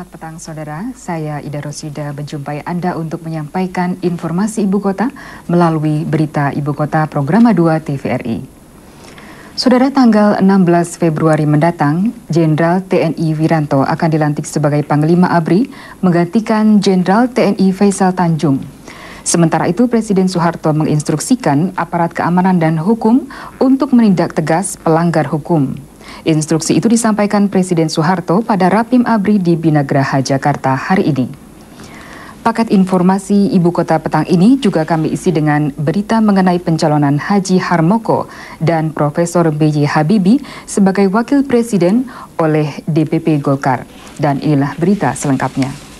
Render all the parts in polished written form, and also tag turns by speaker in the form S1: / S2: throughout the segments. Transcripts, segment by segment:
S1: Selamat petang saudara, saya Ida Rosida menjumpai Anda untuk menyampaikan informasi Ibu Kota melalui Berita Ibu Kota Programa 2 TVRI. Saudara, tanggal 16 Februari mendatang, Jenderal TNI Wiranto akan dilantik sebagai Panglima ABRI menggantikan Jenderal TNI Faisal Tanjung. Sementara itu, Presiden Soeharto menginstruksikan aparat keamanan dan hukum untuk menindak tegas pelanggar hukum. Instruksi itu disampaikan Presiden Soeharto pada Rapim ABRI di Binagraha, Jakarta hari ini. Paket informasi Ibu Kota petang ini juga kami isi dengan berita mengenai pencalonan Haji Harmoko dan Profesor B.J. Habibie sebagai Wakil Presiden oleh DPP Golkar. Dan inilah berita selengkapnya.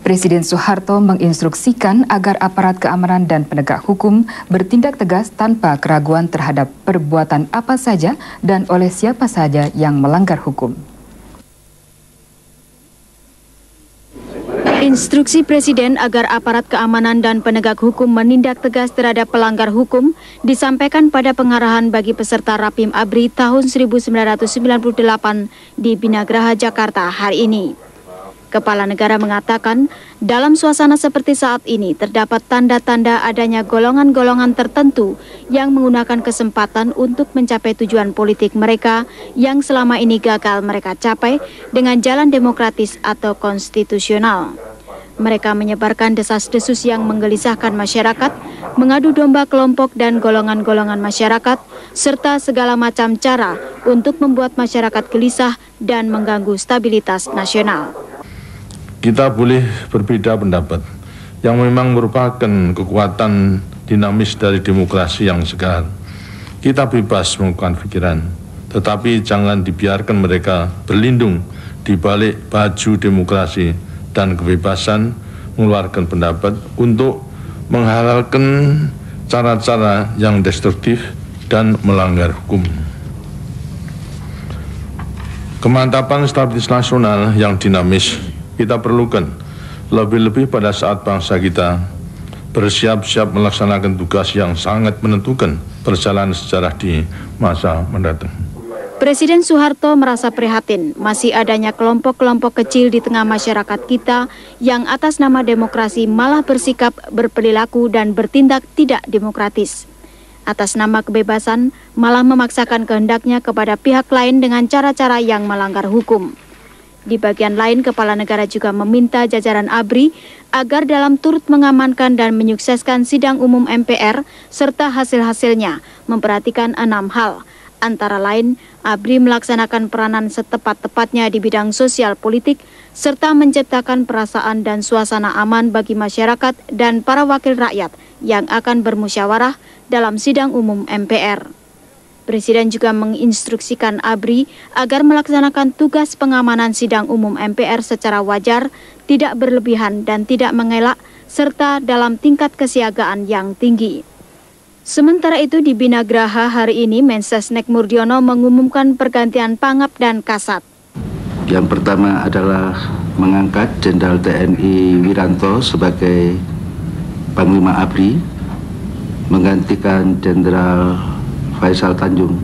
S1: Presiden Soeharto menginstruksikan agar aparat keamanan dan penegak hukum bertindak tegas tanpa keraguan terhadap perbuatan apa saja dan oleh siapa saja yang melanggar hukum.
S2: Instruksi Presiden agar aparat keamanan dan penegak hukum menindak tegas terhadap pelanggar hukum disampaikan pada pengarahan bagi peserta Rapim ABRI tahun 1998 di Binagraha, Jakarta hari ini. Kepala negara mengatakan, dalam suasana seperti saat ini terdapat tanda-tanda adanya golongan-golongan tertentu yang menggunakan kesempatan untuk mencapai tujuan politik mereka yang selama ini gagal mereka capai dengan jalan demokratis atau konstitusional. Mereka menyebarkan desas-desus yang menggelisahkan masyarakat, mengadu domba kelompok dan golongan-golongan masyarakat, serta segala macam cara untuk membuat masyarakat gelisah dan mengganggu stabilitas nasional.
S3: Kita boleh berbeda pendapat, yang memang merupakan kekuatan dinamis dari demokrasi yang segar. Kita bebas melakukan pikiran, tetapi jangan dibiarkan mereka berlindung di balik baju demokrasi dan kebebasan mengeluarkan pendapat untuk menghalalkan cara-cara yang destruktif dan melanggar hukum. Kemantapan stabilitas nasional yang dinamis kita perlukan, lebih-lebih pada saat bangsa kita bersiap-siap melaksanakan tugas yang sangat menentukan perjalanan sejarah di masa mendatang.
S2: Presiden Soeharto merasa prihatin masih adanya kelompok-kelompok kecil di tengah masyarakat kita yang atas nama demokrasi malah bersikap, berperilaku dan bertindak tidak demokratis. Atas nama kebebasan malah memaksakan kehendaknya kepada pihak lain dengan cara-cara yang melanggar hukum. Di bagian lain, Kepala Negara juga meminta jajaran ABRI agar dalam turut mengamankan dan menyukseskan sidang umum MPR serta hasil-hasilnya memperhatikan 6 hal. Antara lain, ABRI melaksanakan peranan setepat-tepatnya di bidang sosial politik serta menciptakan perasaan dan suasana aman bagi masyarakat dan para wakil rakyat yang akan bermusyawarah dalam sidang umum MPR. Presiden juga menginstruksikan ABRI agar melaksanakan tugas pengamanan sidang umum MPR secara wajar, tidak berlebihan dan tidak mengelak, serta dalam tingkat kesiagaan yang tinggi. Sementara itu di Binagraha hari ini Mensesnek Murdiono mengumumkan pergantian Pangap dan Kasat.
S4: Yang pertama adalah mengangkat Jenderal TNI Wiranto sebagai Panglima ABRI, menggantikan Jenderal Faisal Tanjung.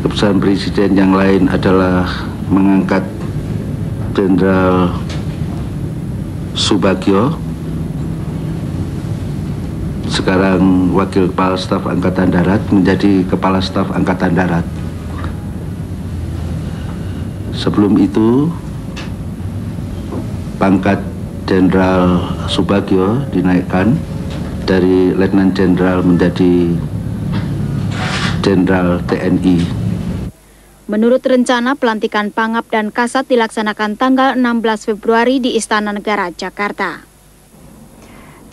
S4: Keputusan Presiden yang lain adalah mengangkat Jenderal Subagio, sekarang Wakil Kepala Staf Angkatan Darat, menjadi Kepala Staf Angkatan Darat. Sebelum itu, pangkat Jenderal Subagio dinaikkan dari Letnan Jenderal menjadi Jenderal TNI.
S2: Menurut rencana, pelantikan Pangap dan Kasat dilaksanakan tanggal 16 Februari di Istana Negara, Jakarta.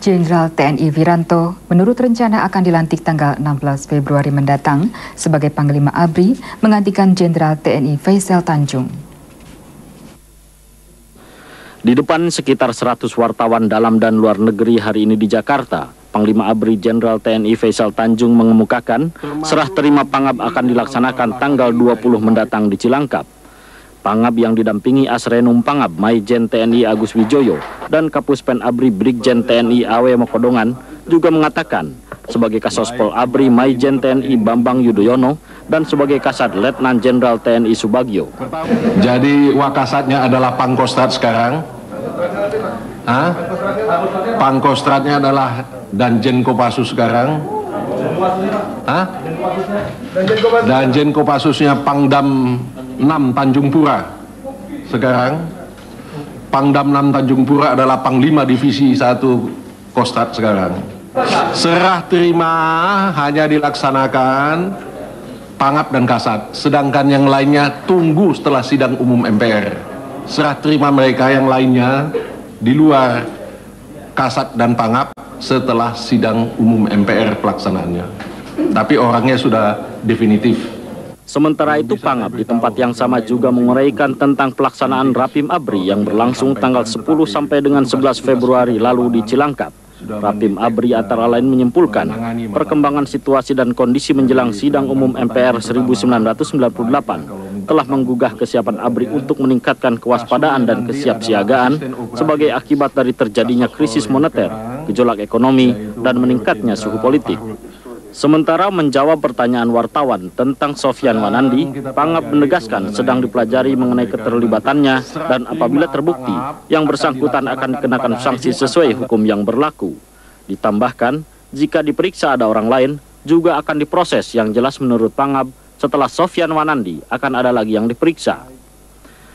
S1: Jenderal TNI Wiranto menurut rencana akan dilantik tanggal 16 Februari mendatang sebagai Panglima ABRI menggantikan Jenderal TNI Faisal Tanjung.
S5: Di depan sekitar 100 wartawan dalam dan luar negeri hari ini di Jakarta, Panglima ABRI Jenderal TNI Faisal Tanjung mengemukakan serah terima Pangap akan dilaksanakan tanggal 20 mendatang di Cilangkap. Pangab yang didampingi Asrenum Pangab Maijen TNI Agus Wijoyo dan Kapuspen Abri Brigjen TNI Awe Mokodongan juga mengatakan sebagai Kasospol Abri Maijen TNI Bambang Yudhoyono dan sebagai Kasat Letnan Jenderal TNI Subagio.
S6: Jadi Wakasatnya adalah Pangkostrat sekarang. Pangkostratnya adalah Danjen Kopassus sekarang. Danjen Kopassusnya Pangdam 6 Tanjung Pura sekarang. Pangdam 6 Tanjung Pura adalah Panglima Divisi 1 Kostrat sekarang. Serah terima hanya dilaksanakan Pangab dan Kasat, sedangkan yang lainnya tunggu setelah sidang umum MPR. Serah terima mereka yang lainnya di luar Kasat dan Pangab setelah sidang umum MPR pelaksanaannya. Tapi orangnya sudah definitif.
S5: Sementara itu Pangab di tempat yang sama juga menguraikan tentang pelaksanaan Rapim Abri yang berlangsung tanggal 10 sampai dengan 11 Februari lalu di Cilangkap. Rapim Abri antara lain menyimpulkan perkembangan situasi dan kondisi menjelang sidang umum MPR 1998 telah menggugah kesiapan Abri untuk meningkatkan kewaspadaan dan kesiapsiagaan sebagai akibat dari terjadinya krisis moneter, gejolak ekonomi, dan meningkatnya suhu politik. Sementara menjawab pertanyaan wartawan tentang Sofyan Wanandi, Pangab menegaskan sedang dipelajari mengenai keterlibatannya dan apabila terbukti, yang bersangkutan akan dikenakan sanksi sesuai hukum yang berlaku. Ditambahkan, jika diperiksa ada orang lain, juga akan diproses yang jelas menurut Pangab setelah Sofyan Wanandi akan ada lagi yang diperiksa.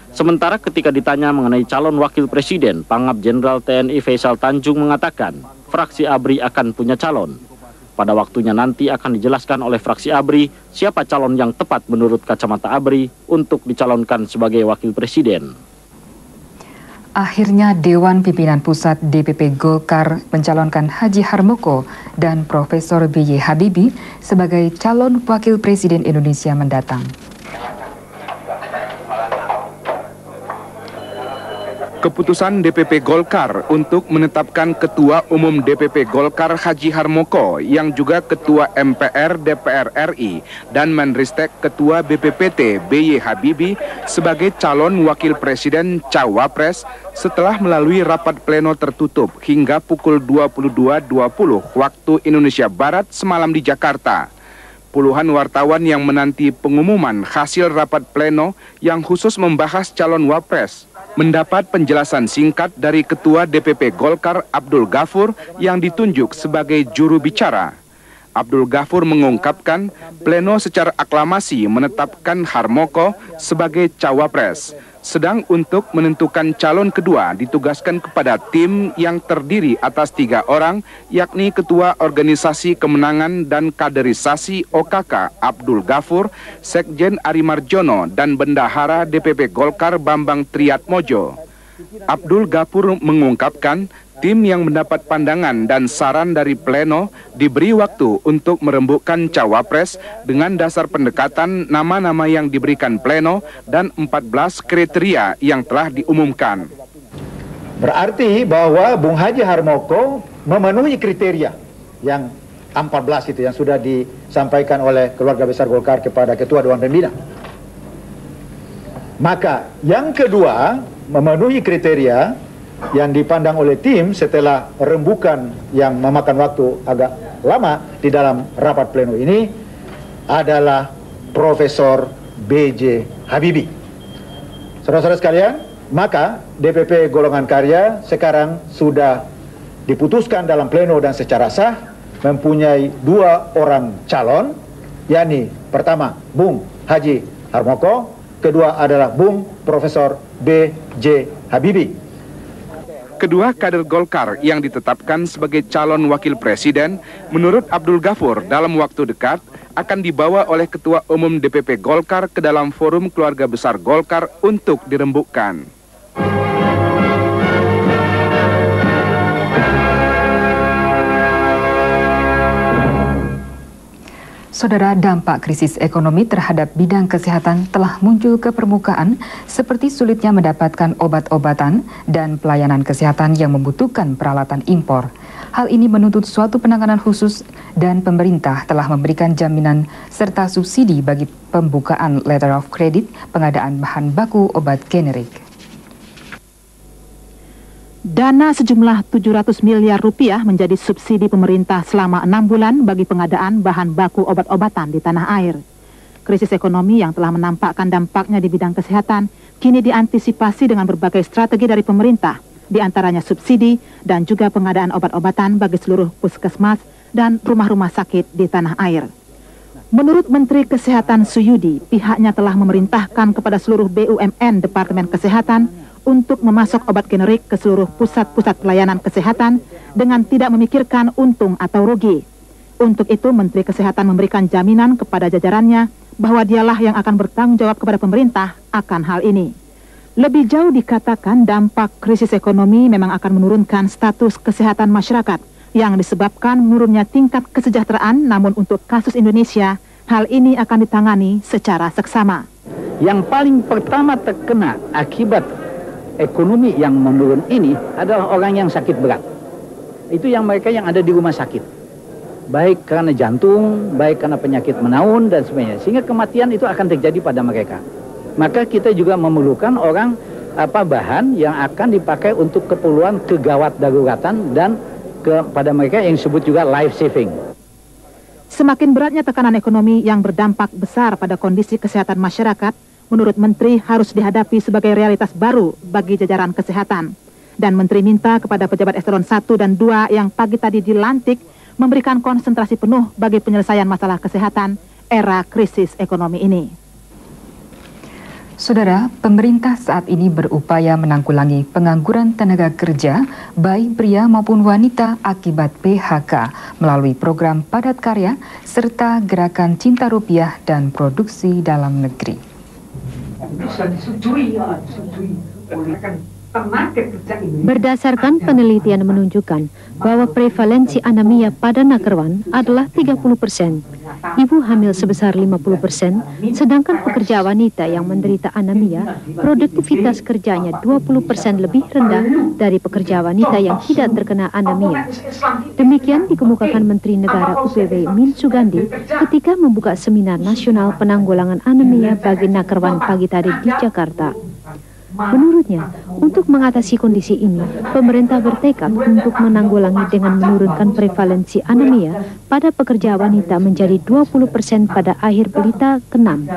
S5: Sementara ketika ditanya mengenai calon wakil presiden, Pangab Jenderal TNI Faisal Tanjung mengatakan, fraksi ABRI akan punya calon. Pada waktunya nanti akan dijelaskan oleh fraksi ABRI siapa calon yang tepat menurut kacamata ABRI untuk dicalonkan sebagai wakil presiden.
S1: Akhirnya Dewan Pimpinan Pusat DPP Golkar mencalonkan Haji Harmoko dan Profesor B.J. Habibie sebagai calon wakil presiden Indonesia mendatang.
S7: Keputusan DPP Golkar untuk menetapkan Ketua Umum DPP Golkar Haji Harmoko yang juga Ketua MPR DPR RI dan Menristek Ketua BPPT B.J. Habibie sebagai calon wakil presiden Cawapres setelah melalui rapat pleno tertutup hingga pukul 22.20 waktu Indonesia Barat semalam di Jakarta. Puluhan wartawan yang menanti pengumuman hasil rapat pleno yang khusus membahas calon wapres mendapat penjelasan singkat dari Ketua DPP Golkar Abdul Ghafur yang ditunjuk sebagai juru bicara. Abdul Ghafur mengungkapkan pleno secara aklamasi menetapkan Harmoko sebagai cawapres. Sedang untuk menentukan calon kedua ditugaskan kepada tim yang terdiri atas 3 orang, yakni Ketua Organisasi Kemenangan dan Kaderisasi OKK Abdul Ghafur, Sekjen Ari Marjono, dan Bendahara DPP Golkar Bambang Triatmojo. Abdul Ghafur mengungkapkan tim yang mendapat pandangan dan saran dari pleno diberi waktu untuk merembukkan cawapres dengan dasar pendekatan nama-nama yang diberikan pleno dan 14 kriteria yang telah diumumkan.
S8: Berarti bahwa Bung Haji Harmoko memenuhi kriteria yang 14 itu yang sudah disampaikan oleh keluarga besar Golkar kepada Ketua Dewan Pembina. Maka yang kedua memenuhi kriteria yang dipandang oleh tim setelah rembukan yang memakan waktu agak lama di dalam rapat pleno ini adalah Profesor B.J. Habibie. Saudara-saudara sekalian, maka DPP Golongan Karya sekarang sudah diputuskan dalam pleno dan secara sah mempunyai 2 orang calon, yakni pertama Bung Haji Harmoko, kedua adalah Bung Profesor B.J. Habibie.
S7: Kedua kader Golkar yang ditetapkan sebagai calon wakil presiden, menurut Abdul Ghafur dalam waktu dekat akan dibawa oleh Ketua Umum DPP Golkar ke dalam forum keluarga besar Golkar untuk dirembukkan.
S1: Saudara, dampak krisis ekonomi terhadap bidang kesehatan telah muncul ke permukaan seperti sulitnya mendapatkan obat-obatan dan pelayanan kesehatan yang membutuhkan peralatan impor. Hal ini menuntut suatu penanganan khusus dan pemerintah telah memberikan jaminan serta subsidi bagi pembukaan letter of credit pengadaan bahan baku obat generik.
S9: Dana sejumlah 700 miliar rupiah menjadi subsidi pemerintah selama 6 bulan bagi pengadaan bahan baku obat-obatan di tanah air. Krisis ekonomi yang telah menampakkan dampaknya di bidang kesehatan kini diantisipasi dengan berbagai strategi dari pemerintah, di antaranya subsidi dan juga pengadaan obat-obatan bagi seluruh puskesmas dan rumah-rumah sakit di tanah air. Menurut Menteri Kesehatan Suyudi, pihaknya telah memerintahkan kepada seluruh BUMN Departemen Kesehatan untuk memasok obat generik ke seluruh pusat-pusat pelayanan kesehatan dengan tidak memikirkan untung atau rugi. Untuk itu, Menteri Kesehatan memberikan jaminan kepada jajarannya bahwa dialah yang akan bertanggung jawab kepada pemerintah akan hal ini. Lebih jauh dikatakan dampak krisis ekonomi memang akan menurunkan status kesehatan masyarakat yang disebabkan menurunnya tingkat kesejahteraan, namun untuk kasus Indonesia, hal ini akan ditangani secara seksama.
S10: Yang paling pertama terkena akibat ekonomi yang menurun ini adalah orang yang sakit berat. Itu yang mereka yang ada di rumah sakit. Baik karena jantung, baik karena penyakit menaun dan sebagainya. Sehingga kematian itu akan terjadi pada mereka. Maka kita juga memerlukan orang bahan yang akan dipakai untuk keperluan kegawat daruratan dan kepada mereka yang disebut juga life saving.
S9: Semakin beratnya tekanan ekonomi yang berdampak besar pada kondisi kesehatan masyarakat, menurut Menteri harus dihadapi sebagai realitas baru bagi jajaran kesehatan. Dan Menteri minta kepada pejabat eselon 1 dan 2 yang pagi tadi dilantik memberikan konsentrasi penuh bagi penyelesaian masalah kesehatan era krisis ekonomi ini.
S1: Saudara, pemerintah saat ini berupaya menanggulangi pengangguran tenaga kerja baik pria maupun wanita akibat PHK melalui program padat karya serta gerakan cinta rupiah dan produksi dalam negeri.
S11: Bisa disetujui oleh tenaga kerja ini.
S2: Berdasarkan penelitian menunjukkan bahwa prevalensi anemia pada Nakerwan adalah 30%, ibu hamil sebesar 50%, sedangkan pekerja wanita yang menderita anemia, produktivitas kerjanya 20% lebih rendah dari pekerja wanita yang tidak terkena anemia. Demikian dikemukakan Menteri Negara UPW Min Sugandi ketika membuka seminar nasional penanggulangan anemia bagi Nakerwan pagi tadi di Jakarta. Menurutnya, untuk mengatasi kondisi ini, pemerintah bertekad untuk menanggulangi dengan menurunkan prevalensi anemia pada pekerja wanita menjadi 20% pada akhir pelita ke-6.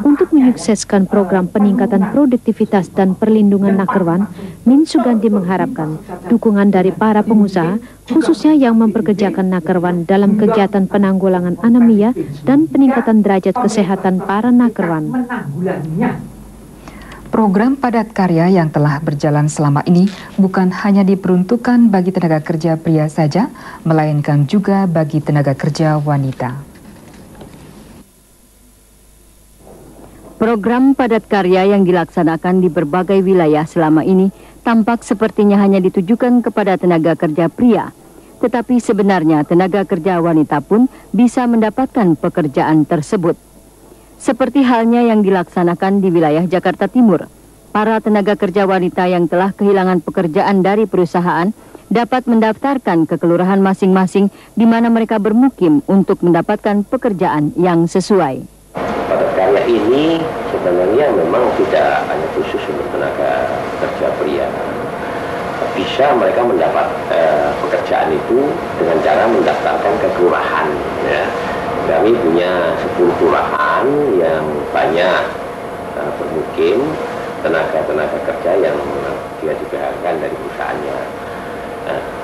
S2: Untuk menyukseskan program peningkatan produktivitas dan perlindungan Nakerwan, Min Sugandi mengharapkan dukungan dari para pengusaha, khususnya yang memperkerjakan Nakerwan dalam kegiatan penanggulangan anemia dan peningkatan derajat kesehatan para Nakerwan.
S1: Program padat karya yang telah berjalan selama ini bukan hanya diperuntukkan bagi tenaga kerja pria saja, melainkan juga bagi tenaga kerja wanita.
S12: Program padat karya yang dilaksanakan di berbagai wilayah selama ini tampak sepertinya hanya ditujukan kepada tenaga kerja pria. Tetapi sebenarnya tenaga kerja wanita pun bisa mendapatkan pekerjaan tersebut. Seperti halnya yang dilaksanakan di wilayah Jakarta Timur, para tenaga kerja wanita yang telah kehilangan pekerjaan dari perusahaan dapat mendaftarkan ke kelurahan masing-masing di mana mereka bermukim untuk mendapatkan pekerjaan yang sesuai.
S13: Padat karya ini sebenarnya memang tidak hanya khusus untuk tenaga kerja pria. Bisa mereka mendapat pekerjaan itu dengan cara mendaftarkan ke kelurahan, ya. Kami punya 10 kelurahan yang banyak bermukim tenaga-tenaga kerja yang dia dibayarkan dari perusahaannya.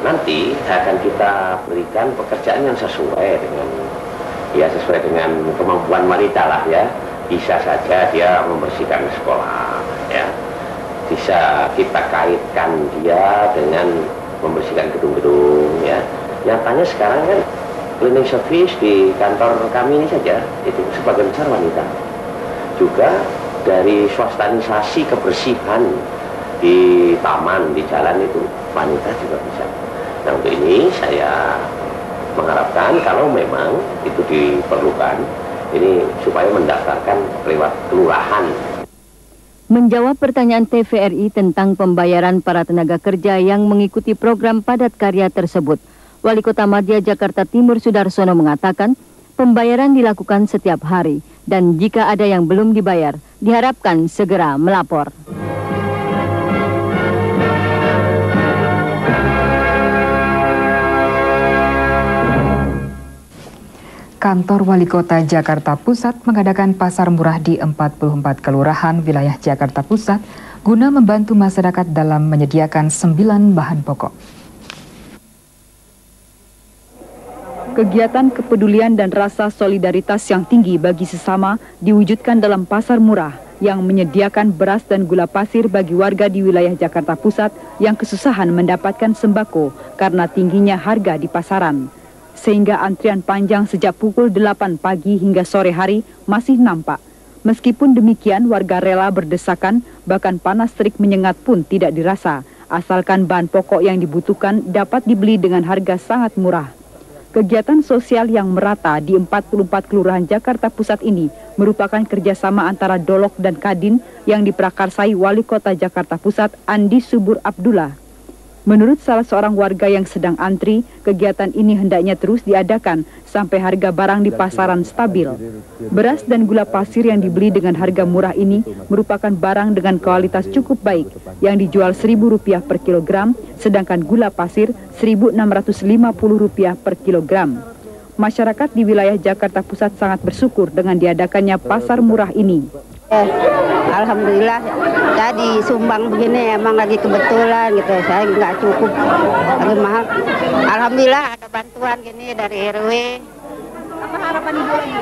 S13: Nanti akan kita berikan pekerjaan yang sesuai dengan kemampuan wanita lah, ya. Bisa saja dia membersihkan sekolah, ya. Bisa kita kaitkan dia dengan membersihkan gedung-gedung, ya. Nyatanya sekarang kan cleaning service di kantor kami ini saja itu sebagian besar wanita. Juga dari swastanisasi kebersihan di taman, di jalan itu wanita juga bisa. Nah, untuk ini saya mengharapkan kalau memang itu diperlukan, ini supaya mendaftarkan lewat kelurahan.
S12: Menjawab pertanyaan TVRI tentang pembayaran para tenaga kerja yang mengikuti program padat karya tersebut, Wali Kota Madya Jakarta Timur Sudarsono mengatakan pembayaran dilakukan setiap hari dan jika ada yang belum dibayar, diharapkan segera melapor.
S1: Kantor Wali Kota Jakarta Pusat mengadakan pasar murah di 44 kelurahan wilayah Jakarta Pusat guna membantu masyarakat dalam menyediakan 9 bahan pokok.
S14: Kegiatan kepedulian dan rasa solidaritas yang tinggi bagi sesama diwujudkan dalam pasar murah yang menyediakan beras dan gula pasir bagi warga di wilayah Jakarta Pusat yang kesusahan mendapatkan sembako karena tingginya harga di pasaran. Sehingga antrian panjang sejak pukul 8 pagi hingga sore hari masih nampak. Meskipun demikian, warga rela berdesakan, bahkan panas terik menyengat pun tidak dirasa, asalkan bahan pokok yang dibutuhkan dapat dibeli dengan harga sangat murah. Kegiatan sosial yang merata di 44 kelurahan Jakarta Pusat ini merupakan kerjasama antara Dolok dan Kadin yang diprakarsai Wali Kota Jakarta Pusat Andi Subur Abdullah. Menurut salah seorang warga yang sedang antri, kegiatan ini hendaknya terus diadakan sampai harga barang di pasaran stabil. Beras dan gula pasir yang dibeli dengan harga murah ini merupakan barang dengan kualitas cukup baik yang dijual Rp1.000 per kilogram, sedangkan gula pasir Rp1.650 per kilogram. Masyarakat di wilayah Jakarta Pusat sangat bersyukur dengan diadakannya pasar murah ini.
S15: Alhamdulillah, saya disumbang begini emang lagi kebetulan gitu, saya nggak cukup, lagi mahal. Alhamdulillah ada bantuan gini dari RW. Apa harapan Ibu lagi?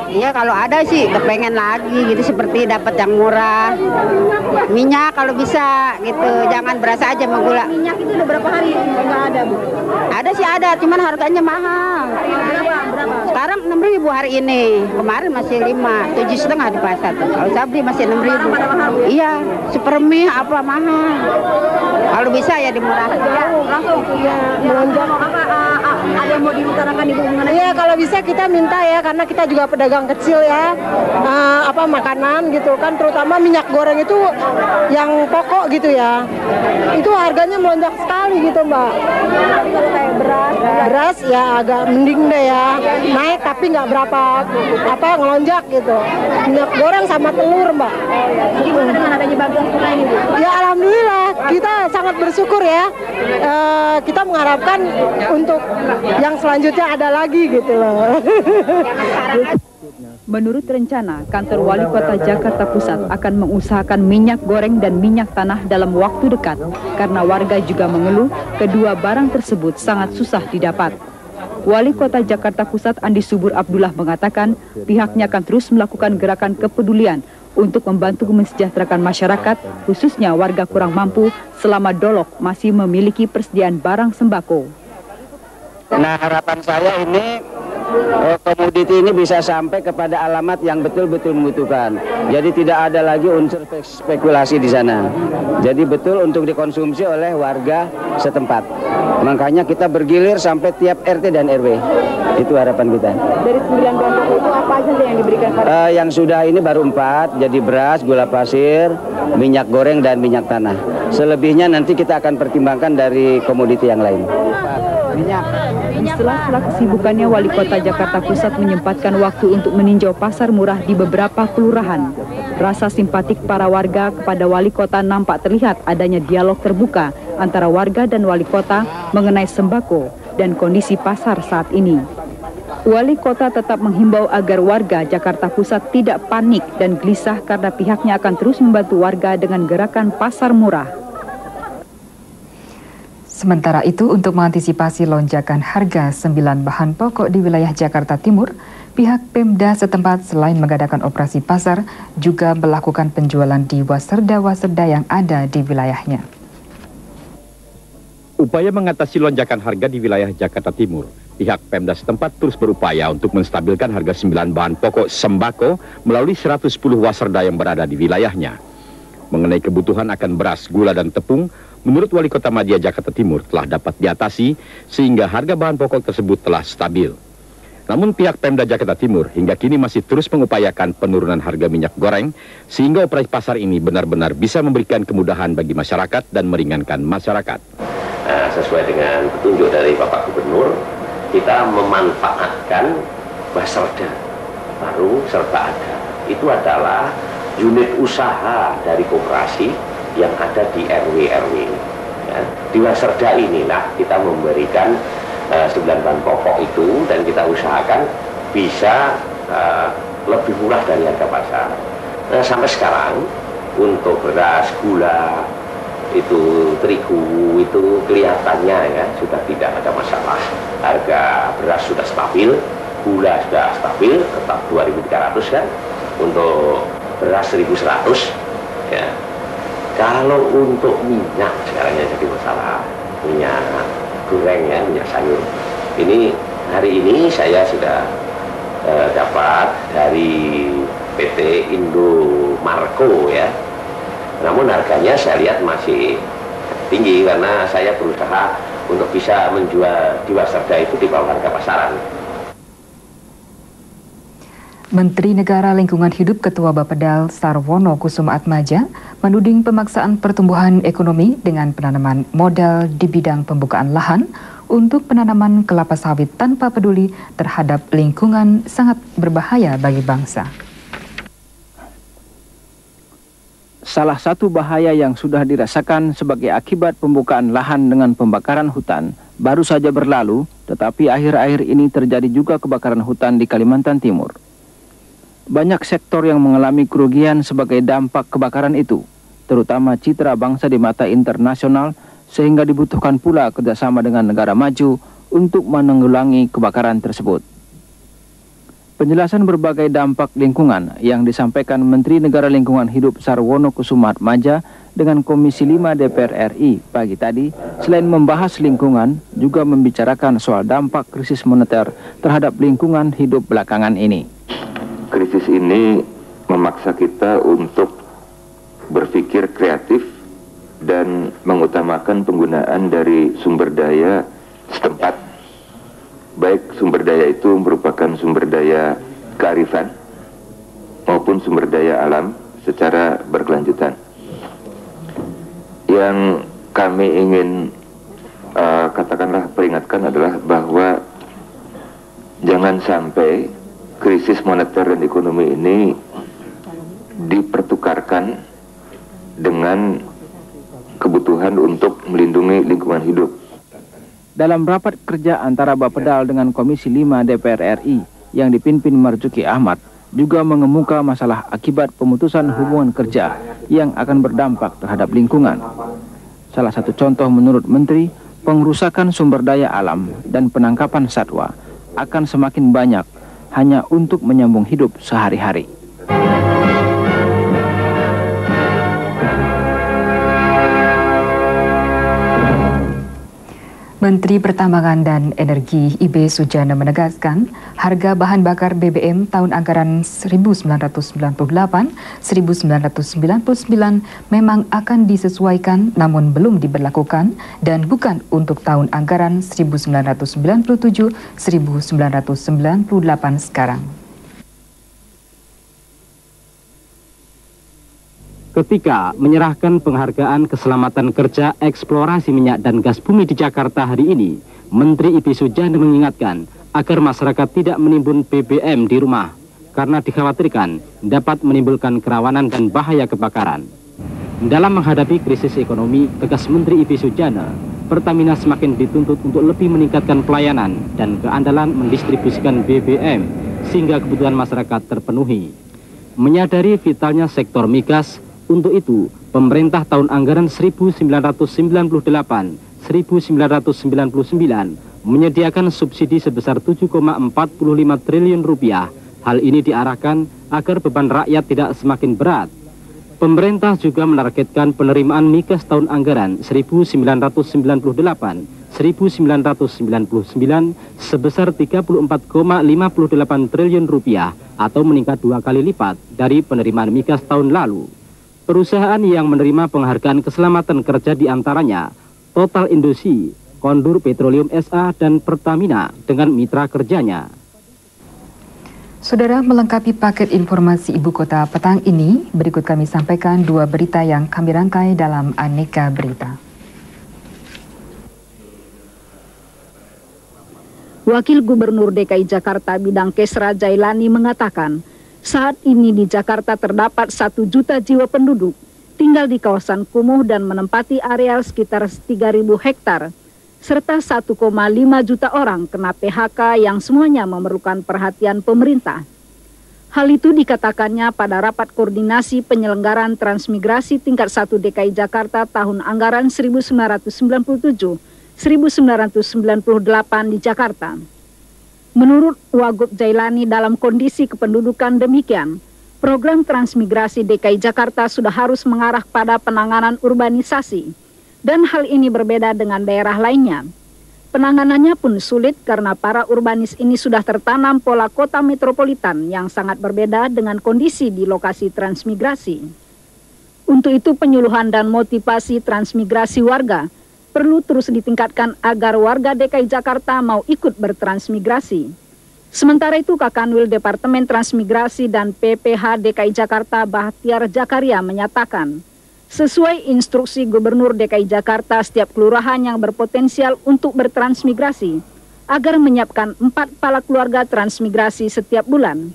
S15: Iya kalau ada sih kepengen lagi gitu, seperti dapat yang murah. Minyak kalau bisa gitu, jangan beras aja sama gula.
S14: Minyak itu udah berapa hari nggak ada, Bu?
S15: Ada sih ada, cuman harganya mahal. Berapa? Sekarang 6.000 hari ini, kemarin masih 7,5 di pasar tuh. Kalau saya beli masih 6.000. Iya, supermi apa mahal. Kalau bisa ya dimurahkan.
S14: Langsung ya melonjak. Apa ada yang mau diutarakan Ibu mengenai? Iya kalau bisa kita minta ya, karena kita juga pedagang kecil ya, makanan gitu kan, terutama minyak goreng itu yang pokok gitu ya, itu harganya melonjak sekali gitu Mbak. Tapi kalau kayak beras ya agak mending deh ya, naik tapi nggak berapa ngelonjak gitu. Minyak goreng sama telur Mbak. Gimana dengan adanya bantuan tunai ini Bu? Ya alhamdulillah kita sangat bersyukur ya. Kita mengharapkan untuk yang selanjutnya ada lagi gitu loh. Menurut rencana, kantor Wali Kota Jakarta Pusat akan mengusahakan minyak goreng dan minyak tanah dalam waktu dekat karena warga juga mengeluh kedua barang tersebut sangat susah didapat. Wali Kota Jakarta Pusat Andi Subur Abdullah mengatakan pihaknya akan terus melakukan gerakan kepedulian untuk membantu mensejahterakan masyarakat, khususnya warga kurang mampu selama Dolok masih memiliki persediaan barang sembako.
S16: Nah harapan saya ini komoditi ini bisa sampai kepada alamat yang betul-betul membutuhkan. Jadi tidak ada lagi unsur spekulasi di sana. Jadi betul untuk dikonsumsi oleh warga setempat. Makanya kita bergilir sampai tiap RT dan RW. Itu harapan kita.
S14: Dari 9 bahan pokok itu apa aja yang diberikan?
S16: Yang sudah ini baru 4, jadi beras, gula pasir, minyak goreng dan minyak tanah. Selebihnya nanti kita akan pertimbangkan dari komoditi yang lain.
S14: Setelah kesibukannya, Wali Kota Jakarta Pusat menyempatkan waktu untuk meninjau pasar murah di beberapa kelurahan. Rasa simpatik para warga kepada Wali Kota nampak terlihat adanya dialog terbuka antara warga dan Wali Kota mengenai sembako dan kondisi pasar saat ini. Wali Kota tetap menghimbau agar warga Jakarta Pusat tidak panik dan gelisah karena pihaknya akan terus membantu warga dengan gerakan pasar murah.
S1: Sementara itu, untuk mengantisipasi lonjakan harga 9 bahan pokok di wilayah Jakarta Timur, pihak Pemda setempat selain mengadakan operasi pasar, juga melakukan penjualan di waserda-waserda yang ada di wilayahnya.
S17: Upaya mengatasi lonjakan harga di wilayah Jakarta Timur, pihak Pemda setempat terus berupaya untuk menstabilkan harga 9 bahan pokok sembako melalui 110 waserda yang berada di wilayahnya. Mengenai kebutuhan akan beras, gula, dan tepung, menurut Wali Kota Madia Jakarta Timur telah dapat diatasi sehingga harga bahan pokok tersebut telah stabil. Namun pihak Pemda Jakarta Timur hingga kini masih terus mengupayakan penurunan harga minyak goreng sehingga operasi pasar ini benar-benar bisa memberikan kemudahan bagi masyarakat dan meringankan masyarakat.
S13: Sesuai dengan petunjuk dari Bapak Gubernur, kita memanfaatkan Basarda baru serta ada. Itu adalah unit usaha dari koperasi yang ada di RW-RW. Ya, di Basarda inilah kita memberikan 9 bahan pokok itu, dan kita usahakan bisa lebih murah dari harga pasar. Sampai sekarang untuk beras, gula, itu terigu, itu kelihatannya ya sudah tidak ada masalah. Harga beras sudah stabil, gula sudah stabil, tetap 2.300 kan. Untuk beras 1.100 ya. Kalau untuk minyak sekarang yang jadi masalah, minyak goreng ya, minyak sayur. Ini hari ini saya sudah dapat dari PT Indomarko ya. Namun harganya saya lihat masih tinggi karena saya berusaha untuk bisa menjual di Basarda itu di bawah harga pasaran.
S1: Menteri Negara Lingkungan Hidup Ketua Bapedal Sarwono Kusumaatmadja menuding pemaksaan pertumbuhan ekonomi dengan penanaman modal di bidang pembukaan lahan untuk penanaman kelapa sawit tanpa peduli terhadap lingkungan sangat berbahaya bagi bangsa.
S10: Salah satu bahaya yang sudah dirasakan sebagai akibat pembukaan lahan dengan pembakaran hutan baru saja berlalu, tetapi akhir-akhir ini terjadi juga kebakaran hutan di Kalimantan Timur. Banyak sektor yang mengalami kerugian sebagai dampak kebakaran itu, terutama citra bangsa di mata internasional, sehingga dibutuhkan pula kerjasama dengan negara maju untuk menanggulangi kebakaran tersebut. Penjelasan berbagai dampak lingkungan yang disampaikan Menteri Negara Lingkungan Hidup Sarwono Kusumaatmadja dengan Komisi 5 DPR RI pagi tadi, selain membahas lingkungan, juga membicarakan soal dampak krisis moneter terhadap lingkungan hidup belakangan ini.
S18: Krisis ini memaksa kita untuk berpikir kreatif dan mengutamakan penggunaan dari sumber daya setempat. Baik sumber daya itu merupakan sumber daya kearifan maupun sumber daya alam secara berkelanjutan. Yang kami ingin katakanlah peringatkan adalah bahwa jangan sampai krisis moneter dan ekonomi ini dipertukarkan dengan kebutuhan untuk melindungi lingkungan hidup.
S10: Dalam rapat kerja antara Bapedal dengan Komisi 5 DPR RI yang dipimpin Marzuki Ahmad juga mengemuka masalah akibat pemutusan hubungan kerja yang akan berdampak terhadap lingkungan. Salah satu contoh menurut Menteri, pengrusakan sumber daya alam dan penangkapan satwa akan semakin banyak hanya untuk menyambung hidup sehari-hari.
S1: Menteri Pertambangan dan Energi IB Sujana menegaskan harga bahan bakar BBM tahun anggaran 1998-1999 memang akan disesuaikan namun belum diberlakukan dan bukan untuk tahun anggaran 1997-1998 sekarang.
S5: Ketika menyerahkan penghargaan keselamatan kerja eksplorasi minyak dan gas bumi di Jakarta hari ini, Menteri IB Sujana mengingatkan agar masyarakat tidak menimbun BBM di rumah karena dikhawatirkan dapat menimbulkan kerawanan dan bahaya kebakaran. Dalam menghadapi krisis ekonomi, tegas Menteri IB Sujana, Pertamina semakin dituntut untuk lebih meningkatkan pelayanan dan keandalan mendistribusikan BBM sehingga kebutuhan masyarakat terpenuhi. Menyadari vitalnya sektor migas, untuk itu, pemerintah tahun anggaran 1998-1999 menyediakan subsidi sebesar 7,45 triliun rupiah. Hal ini diarahkan agar beban rakyat tidak semakin berat. Pemerintah juga menargetkan penerimaan migas tahun anggaran 1998-1999 sebesar 34,58 triliun rupiah atau meningkat 2 kali lipat dari penerimaan migas tahun lalu. Perusahaan yang menerima penghargaan keselamatan kerja diantaranya Total Indosi, Kondur Petroleum SA, dan Pertamina dengan mitra kerjanya.
S1: Saudara, melengkapi paket informasi Ibu Kota petang ini, berikut kami sampaikan dua berita yang kami rangkai dalam Aneka Berita.
S14: Wakil Gubernur DKI Jakarta bidang Kesra Jailani mengatakan, saat ini di Jakarta terdapat 1 juta jiwa penduduk, tinggal di kawasan kumuh dan menempati areal sekitar 3.000 hektar, serta 1,5 juta orang kena PHK yang semuanya memerlukan perhatian pemerintah. Hal itu dikatakannya pada rapat koordinasi penyelenggaraan transmigrasi tingkat 1 DKI Jakarta tahun anggaran 1997-1998 di Jakarta. Menurut Wagub Jailani, dalam kondisi kependudukan demikian, program transmigrasi DKI Jakarta sudah harus mengarah pada penanganan urbanisasi. Dan hal ini berbeda dengan daerah lainnya. Penanganannya pun sulit karena para urbanis ini sudah tertanam pola kota metropolitan yang sangat berbeda dengan kondisi di lokasi transmigrasi. Untuk itu penyuluhan dan motivasi transmigrasi warga perlu terus ditingkatkan agar warga DKI Jakarta mau ikut bertransmigrasi. Sementara itu Kakanwil Departemen Transmigrasi dan PPH DKI Jakarta Bahtiar Jakaria menyatakan, sesuai instruksi Gubernur DKI Jakarta, setiap kelurahan yang berpotensial untuk bertransmigrasi agar menyiapkan 4 kepala keluarga transmigrasi setiap bulan.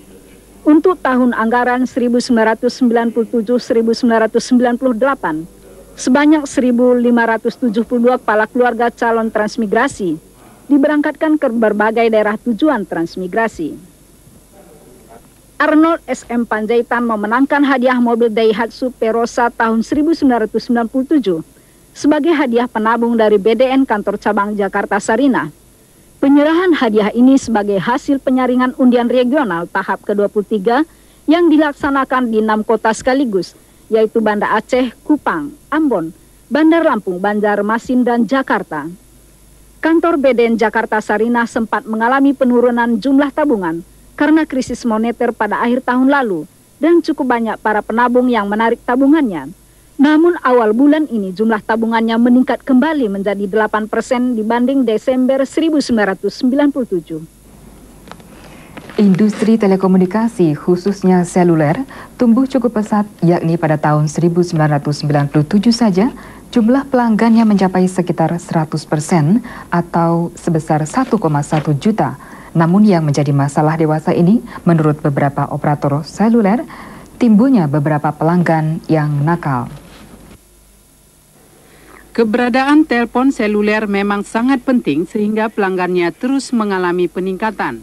S14: Untuk tahun anggaran 1997-1998, sebanyak 1.572 kepala keluarga calon transmigrasi diberangkatkan ke berbagai daerah tujuan transmigrasi. Arnold SM Panjaitan memenangkan hadiah mobil Daihatsu Perosa tahun 1997 sebagai hadiah penabung dari BDN Kantor Cabang Jakarta Sarinah. Penyerahan hadiah ini sebagai hasil penyaringan undian regional tahap ke-23 yang dilaksanakan di 6 kota sekaligus, yaitu Banda Aceh, Kupang, Ambon, Bandar Lampung, Banjarmasin, dan Jakarta. Kantor BDN Jakarta Sarinah sempat mengalami penurunan jumlah tabungan karena krisis moneter pada akhir tahun lalu dan cukup banyak para penabung yang menarik tabungannya. Namun awal bulan ini jumlah tabungannya meningkat kembali menjadi 8% dibanding Desember 1997.
S1: Industri telekomunikasi khususnya seluler tumbuh cukup pesat, yakni pada tahun 1997 saja jumlah pelanggannya mencapai sekitar 100% atau sebesar 1,1 juta. Namun yang menjadi masalah dewasa ini, menurut beberapa operator seluler, timbulnya beberapa pelanggan yang nakal.
S19: Keberadaan telepon seluler memang sangat penting sehingga pelanggannya terus mengalami peningkatan.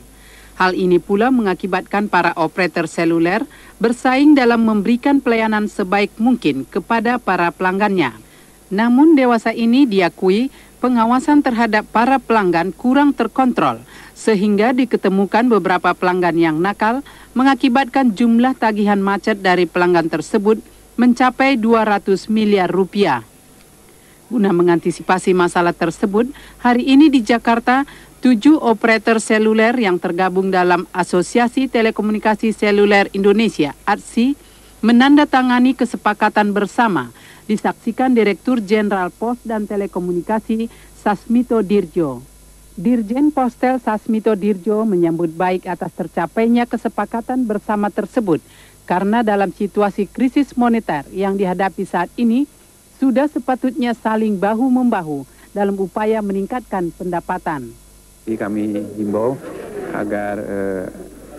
S19: Hal ini pula mengakibatkan para operator seluler bersaing dalam memberikan pelayanan sebaik mungkin kepada para pelanggannya. Namun dewasa ini diakui pengawasan terhadap para pelanggan kurang terkontrol, sehingga diketemukan beberapa pelanggan yang nakal mengakibatkan jumlah tagihan macet dari pelanggan tersebut mencapai 200 miliar rupiah. Guna mengantisipasi masalah tersebut, hari ini di Jakarta, 7 operator seluler yang tergabung dalam Asosiasi Telekomunikasi Seluler Indonesia (ATSI) menandatangani kesepakatan bersama, disaksikan Direktur Jenderal Pos dan Telekomunikasi Sasmito Dirjo. Dirjen Postel Sasmito Dirjo menyambut baik atas tercapainya kesepakatan bersama tersebut karena dalam situasi krisis moneter yang dihadapi saat ini sudah sepatutnya saling bahu-membahu dalam upaya meningkatkan pendapatan.
S20: Kami himbau agar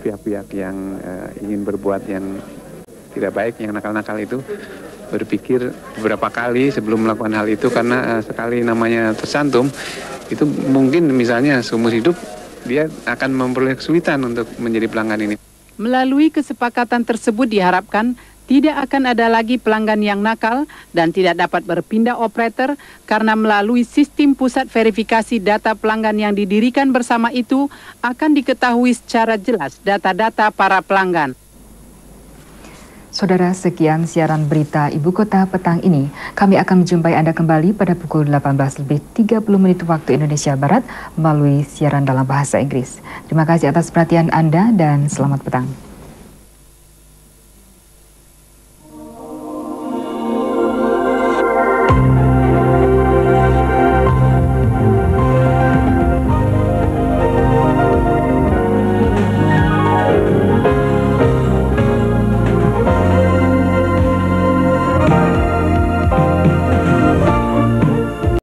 S20: pihak-pihak yang ingin berbuat yang tidak baik, yang nakal-nakal itu berpikir beberapa kali sebelum melakukan hal itu, karena sekali namanya tersantum itu mungkin misalnya seumur hidup dia akan memperoleh kesulitan untuk menjadi pelanggan ini.
S19: Melalui kesepakatan tersebut diharapkan tidak akan ada lagi pelanggan yang nakal dan tidak dapat berpindah operator karena melalui sistem pusat verifikasi data pelanggan yang didirikan bersama itu akan diketahui secara jelas data-data para pelanggan.
S1: Saudara, sekian siaran berita Ibu Kota petang ini. Kami akan menjumpai Anda kembali pada pukul 18.30 waktu Indonesia Barat melalui siaran dalam bahasa Inggris. Terima kasih atas perhatian Anda dan selamat petang.